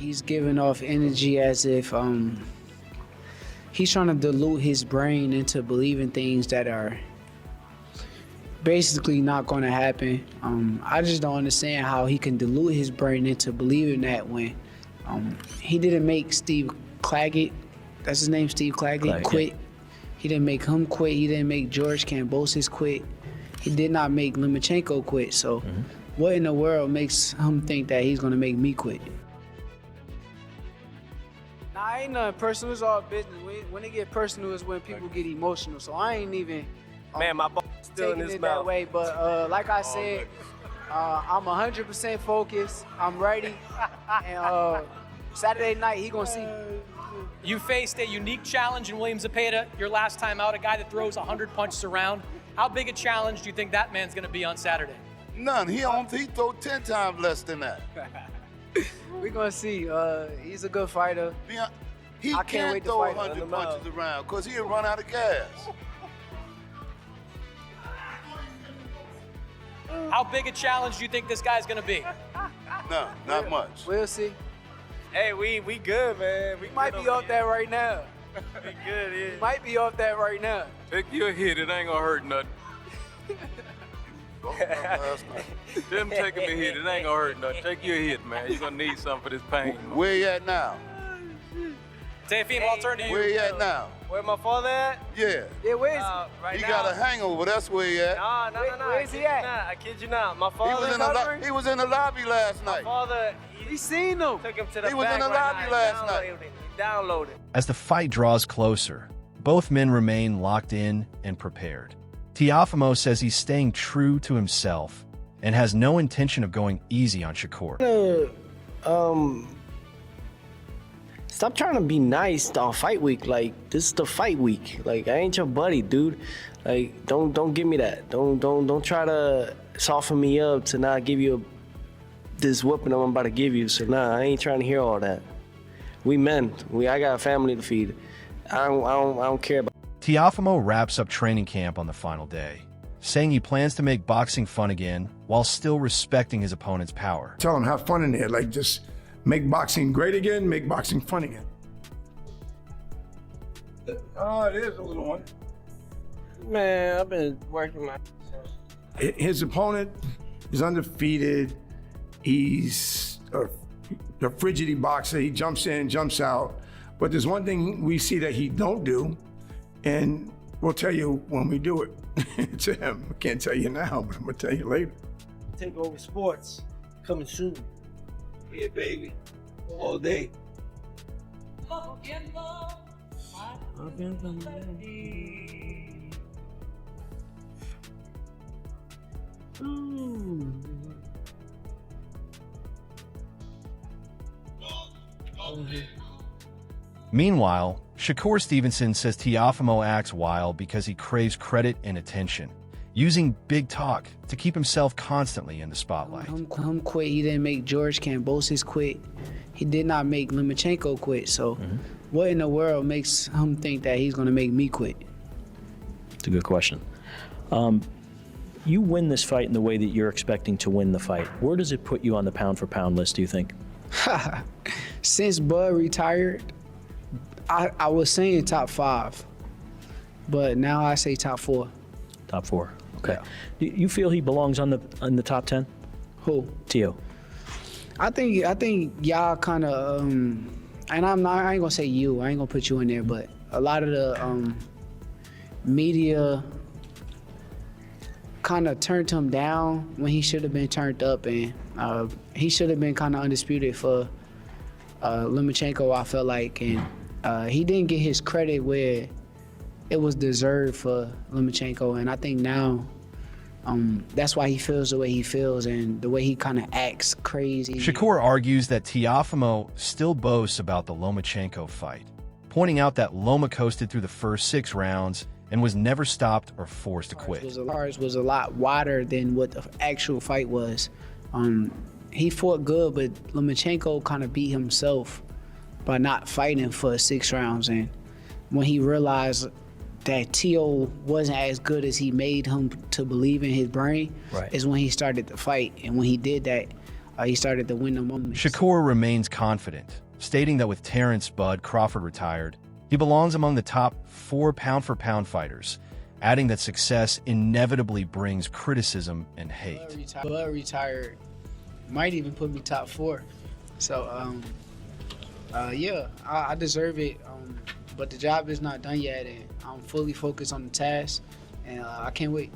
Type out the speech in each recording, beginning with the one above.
He's giving off energy as if he's trying to dilute his brain into believing things that are basically not going to happen. I just don't understand how he can dilute his brain into believing that when he didn't make Steve Claggett, that's his name, Steve Claggett, quit. Yeah. He didn't make him quit. He didn't make George Kambosos quit. He did not make Lomachenko quit. So what in the world makes him think that he's going to make me quit? Nah, ain't nothing personal. It's all business. When it get personal is when people get emotional. So I ain't even man, my ball still in his mouth. That way. But like I said, I'm 100% focused. I'm ready. And Saturday night, he gonna see. You faced a unique challenge in William Zepeda your last time out, a guy that throws 100 punches around. How big a challenge do you think that man's gonna be on Saturday? None. He throw 10 times less than that. We're gonna see. He's a good fighter. He can't throw 100 punches around because he'll run out of gas. How big a challenge do you think this guy's gonna be? No, not much. We'll see. Hey, we good, man. We might be off that right now. We good, yeah. Might be off that right now. Take your hit, it ain't gonna hurt nothing. Them taking me hit, it ain't gonna hurt nothing. Take your hit, man. You're gonna need something for this pain. Where you at now? Teofimo, I'll turn to you. Where you at now? Where my father at? Yeah. Yeah, where is right he? now. He got a hangover, that's where he at. No. Where is he at? I kid you not. My father he was in the lobby last night. My father, he seen him. Took him to the He was in the lobby last night. He downloaded. As the fight draws closer, both men remain locked in and prepared. Teofimo says he's staying true to himself and has no intention of going easy on Shakur. Stop trying to be nice on fight week. Like, this is the fight week. Like, I ain't your buddy, dude. Like, don't give me that. Don't try to soften me up to not give you this whooping I'm about to give you. So nah, I ain't trying to hear all that. We men. I got a family to feed. I don't care about. Teofimo wraps up training camp on the final day, saying he plans to make boxing fun again while still respecting his opponent's power. Tell him, have fun in there. Like, just make boxing great again, make boxing fun again. Oh, it is a little one. Man, I've been working my... His opponent is undefeated. He's a frigidity boxer. He jumps in, jumps out. But there's one thing we see that he don't do, and we'll tell you when we do it to him. I can't tell you now, but I'm gonna tell you later. Take over sports, coming soon. Yeah, baby, all day. Meanwhile, Shakur Stevenson says Teofimo acts wild because he craves credit and attention, using big talk to keep himself constantly in the spotlight. Him quit. He didn't make George Kambosos quit. He did not make Lomachenko quit. So what in the world makes him think that he's going to make me quit? It's a good question. You win this fight in the way that you're expecting to win the fight. Where does it put you on the pound-for-pound list, do you think? Since Bud retired, I was saying top 5, but now I say top 4. Top 4, okay. Yeah. Do you feel he belongs on the top 10? Who? Teo. I think y'all kind of, and I ain't gonna say you, I ain't gonna put you in there, but a lot of the media kind of turned him down when he should have been turned up, and he should have been kind of undisputed for Lomachenko, I felt like, and he didn't get his credit where it was deserved for Lomachenko, and I think now that's why he feels the way he feels and the way he kind of acts crazy. Shakur argues that Teofimo still boasts about the Lomachenko fight, pointing out that Loma coasted through the first 6 rounds and was never stopped or forced to quit. Ours was a lot wider than what the actual fight was. He fought good, but Lomachenko kind of beat himself by not fighting for 6 rounds. And when he realized that Teo wasn't as good as he made him to believe in his brain, is when he started the fight. And when he did that, he started to win the moments. Shakur remains confident, stating that with Terrence "Bud" Crawford retired, he belongs among the top 4 pound-for-pound fighters, adding that success inevitably brings criticism and hate. Bud retired might even put me top 4. So, yeah, I deserve it, but the job is not done yet, and I'm fully focused on the task, and I can't wait.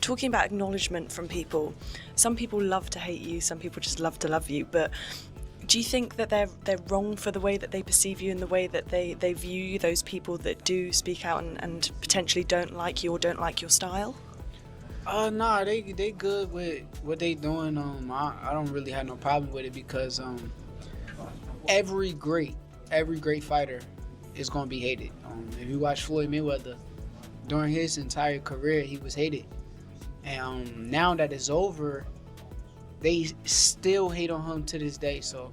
Talking about acknowledgement from people, some people love to hate you, some people just love to love you, but do you think that they're wrong for the way that they perceive you and the way that they view you, those people that do speak out and potentially don't like you or don't like your style? Nah, they good with what they doing. I don't really have no problem with it because every great fighter is gonna be hated. If you watch Floyd Mayweather, during his entire career, he was hated. And now that it's over, they still hate on him to this day. So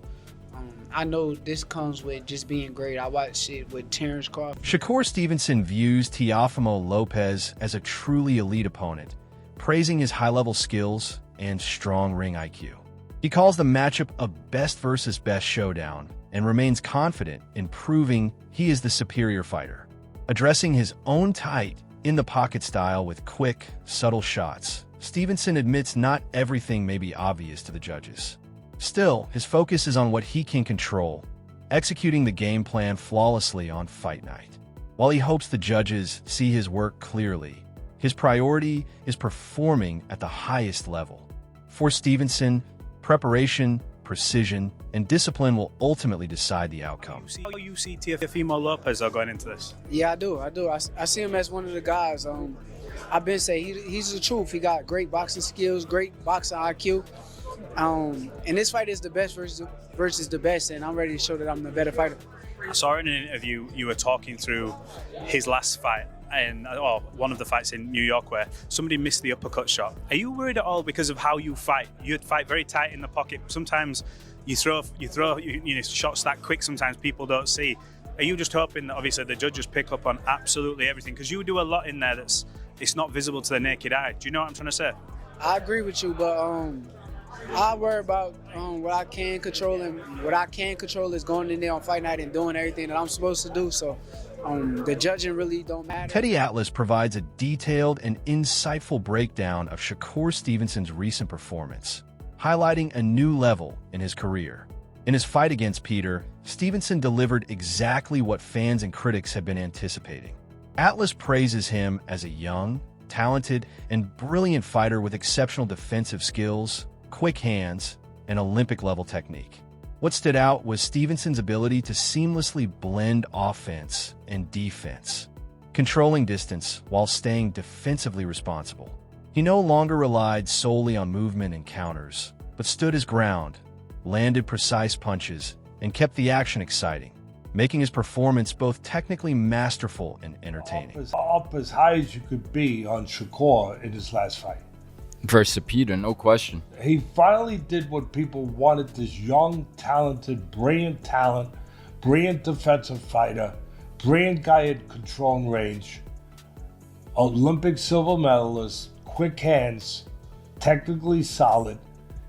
I know this comes with just being great. I watched it with Terrence Crawford. Shakur Stevenson views Teofimo Lopez as a truly elite opponent, praising his high-level skills and strong ring IQ. He calls the matchup a best versus best showdown and remains confident in proving he is the superior fighter, addressing his own tight, in-the-pocket style with quick, subtle shots. Stevenson admits not everything may be obvious to the judges. Still, his focus is on what he can control, executing the game plan flawlessly on fight night. While he hopes the judges see his work clearly, his priority is performing at the highest level. For Stevenson, preparation, precision, and discipline will ultimately decide the outcome. You see Teofimo Lopez going into this? Yeah, I do. I see him as one of the guys. I've been saying he's the truth. He got great boxing skills, great boxing IQ. And this fight is the best versus the best, and I'm ready to show that I'm the better fighter. I saw in an interview you were talking through his last fight, and one of the fights in New York where somebody missed the uppercut shot. Are you worried at all because of how you fight? You fight very tight in the pocket. Sometimes you throw shots that quick. Sometimes people don't see. Are you just hoping that obviously the judges pick up on absolutely everything? Because you do a lot in there it's not visible to the naked eye. Do you know what I'm trying to say? I agree with you, but I worry about what I can control, and what I can control is going in there on fight night and doing everything that I'm supposed to do. So the judging really don't matter. Teddy Atlas provides a detailed and insightful breakdown of Shakur Stevenson's recent performance, highlighting a new level in his career. In his fight against Peter, Stevenson delivered exactly what fans and critics have been anticipating. Atlas praises him as a young, talented, and brilliant fighter with exceptional defensive skills, quick hands, and Olympic-level technique. What stood out was Stevenson's ability to seamlessly blend offense and defense, controlling distance while staying defensively responsible. He no longer relied solely on movement and counters, but stood his ground, landed precise punches, and kept the action exciting, making his performance both technically masterful and entertaining. Up as high as you could be on Shakur in his last fight. Versus Peter, no question. He finally did what people wanted, this young, talented, brilliant talent, brilliant defensive fighter, brilliant guy at control and range, Olympic silver medalist, quick hands, technically solid.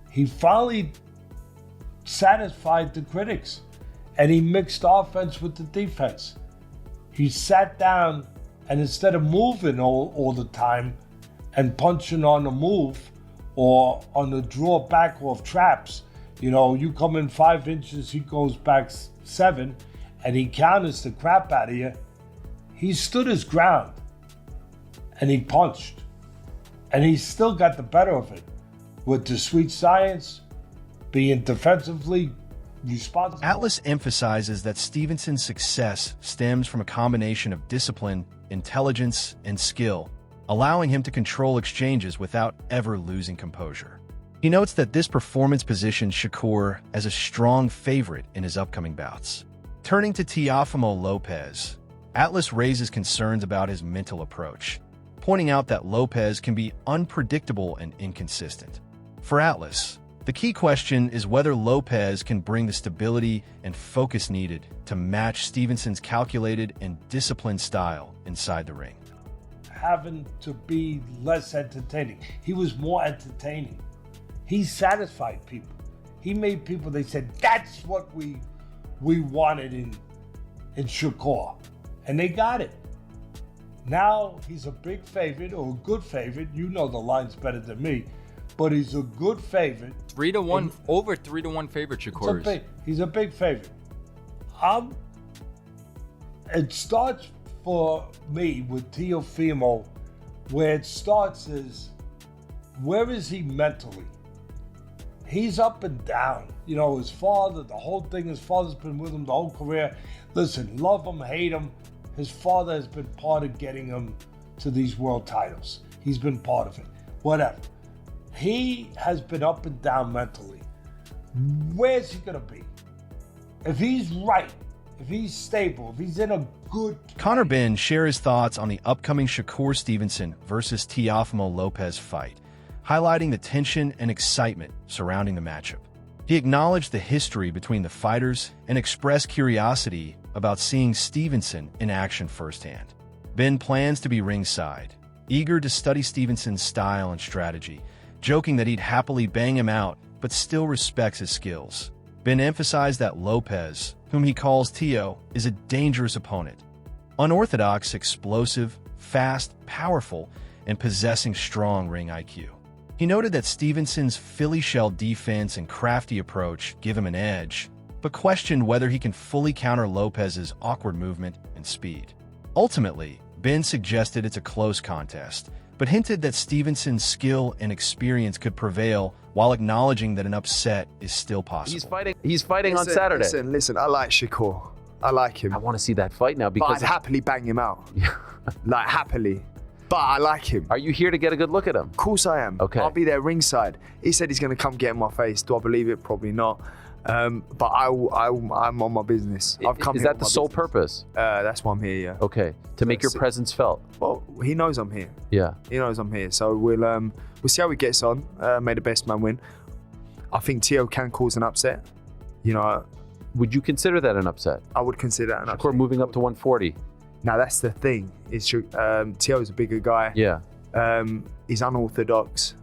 He finally satisfied the critics, and he mixed offense with the defense. He sat down, and instead of moving all the time and punching on the move or on the draw back off traps, you come in 5 inches, he goes back 7, and he counters the crap out of you. He stood his ground, and he punched, and he still got the better of it with the sweet science, being defensively responsible. Atlas emphasizes that Stevenson's success stems from a combination of discipline, intelligence, and skill, allowing him to control exchanges without ever losing composure. He notes that this performance positions Shakur as a strong favorite in his upcoming bouts. Turning to Teofimo Lopez, Atlas raises concerns about his mental approach, pointing out that Lopez can be unpredictable and inconsistent. For Atlas, the key question is whether Lopez can bring the stability and focus needed to match Stevenson's calculated and disciplined style inside the ring. Having to be less entertaining. He was more entertaining. He satisfied people. He made people, they said, that's what we wanted in Shakur. And they got it. Now he's a big favorite, or a good favorite. You know the line's better than me, but he's a good favorite. 3-1, over 3-1 favorite, Shakur. He's a big favorite. It starts for me with Teofimo, where it starts is, where is he mentally? He's up and down. You know, his father, the whole thing, his father's been with him the whole career. Listen, love him, hate him. His father has been part of getting him to these world titles. He's been part of it. Whatever. He has been up and down mentally. Where's he gonna be? If he's right, if he's stable, if he's in a good... Conor Benn shares his thoughts on the upcoming Shakur Stevenson versus Teofimo Lopez fight, highlighting the tension and excitement surrounding the matchup. He acknowledged the history between the fighters and expressed curiosity about seeing Stevenson in action firsthand. Ben plans to be ringside, eager to study Stevenson's style and strategy, joking that he'd happily bang him out but still respects his skills. Ben emphasized that Lopez, whom he calls Teo, is a dangerous opponent. Unorthodox, explosive, fast, powerful, and possessing strong ring IQ. He noted that Stevenson's Philly shell defense and crafty approach give him an edge, but questioned whether he can fully counter Lopez's awkward movement and speed. Ultimately, Ben suggested it's a close contest, but hinted that Stevenson's skill and experience could prevail while acknowledging that an upset is still possible. He's fighting on Saturday. Listen, I like Shakur. I like him. I want to see that fight now because I'd happily bang him out. Like, happily. But I like him. Are you here to get a good look at him? Of course I am. Okay. I'll be there ringside. He said he's going to come get in my face. Do I believe it? Probably not. But I'm on my business. I've come. Is that the sole purpose? That's why I'm here. Yeah. Okay. To make your presence felt. Well, he knows I'm here. Yeah. He knows I'm here. So we'll see how he gets on. May the best man win. I think Teo can cause an upset. You know. Would you consider that an upset? I would consider that an upset. Shakur moving up to 140. Now that's the thing. Teo's a bigger guy. Yeah. He's unorthodox.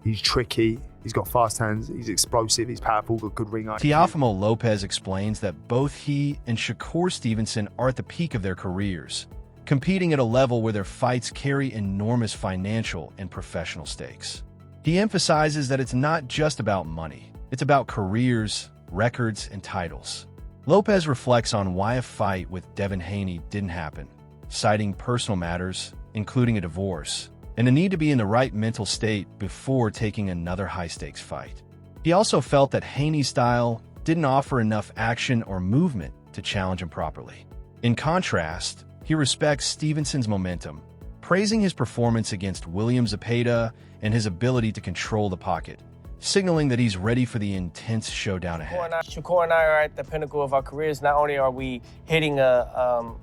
He's tricky. He's got fast hands. He's explosive. He's powerful. Got good ring IQ. Teofimo Lopez explains that both he and Shakur Stevenson are at the peak of their careers, competing at a level where their fights carry enormous financial and professional stakes. He emphasizes that it's not just about money. It's about careers, records, and titles. Lopez reflects on why a fight with Devin Haney didn't happen, citing personal matters, including a divorce, and the need to be in the right mental state before taking another high-stakes fight. He also felt that Haney's style didn't offer enough action or movement to challenge him properly. In contrast, he respects Stevenson's momentum, praising his performance against William Zepeda and his ability to control the pocket, signaling that he's ready for the intense showdown ahead. Shakur and I are at the pinnacle of our careers. Not only are we hitting a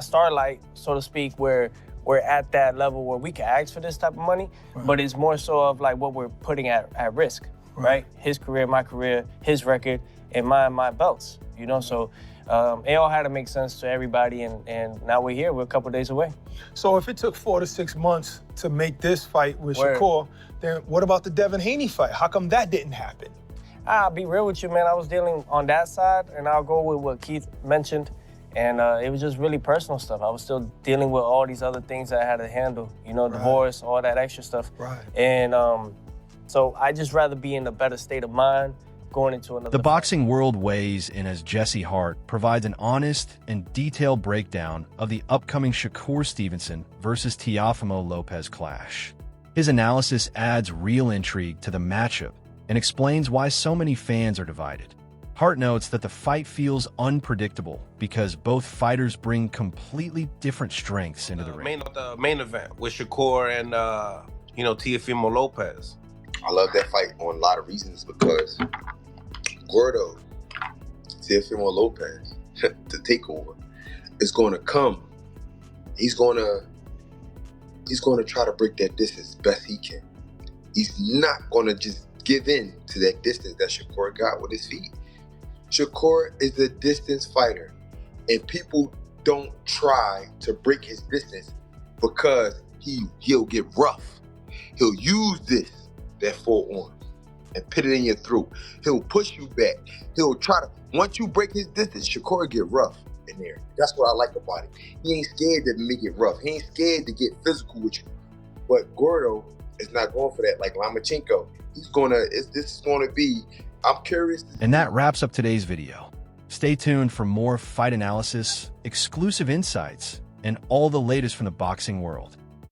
starlight, so to speak, where we're at that level where we can ask for this type of money, but it's more so of like what we're putting at risk, right? His career, my career, his record, and my belts, you know? So it all had to make sense to everybody, and now we're here. We're a couple days away. So if it took 4 to 6 months to make this fight with Shakur, then what about the Devin Haney fight? How come that didn't happen? I'll be real with you, man. I was dealing on that side, and I'll go with what Keith mentioned. And it was just really personal stuff. I was still dealing with all these other things that I had to handle, you know, divorce, all that extra stuff. Right. And so I just rather be in a better state of mind going into another The boxing world weighs in as Jesse Hart provides an honest and detailed breakdown of the upcoming Shakur Stevenson versus Teofimo Lopez clash. His analysis adds real intrigue to the matchup and explains why so many fans are divided. Hart notes that the fight feels unpredictable because both fighters bring completely different strengths into the ring. The main event with Shakur and Teofimo Lopez. I love that fight on a lot of reasons because Gordo, Teofimo Lopez, the takeover, is going to come. He's going to try to break that distance as best he can. He's not going to just give in to that distance that Shakur got with his feet. Shakur is a distance fighter, and people don't try to break his distance because he'll get rough. He'll use that forearm. and put it in your throat. He'll push you back. He'll try to, once you break his distance, Shakur get rough in there. That's what I like about him. He ain't scared to make it rough. He ain't scared to get physical with you. But Gordo is not going for that like Lomachenko. This is gonna be, I'm curious. And that wraps up today's video. Stay tuned for more fight analysis, exclusive insights, and all the latest from the boxing world.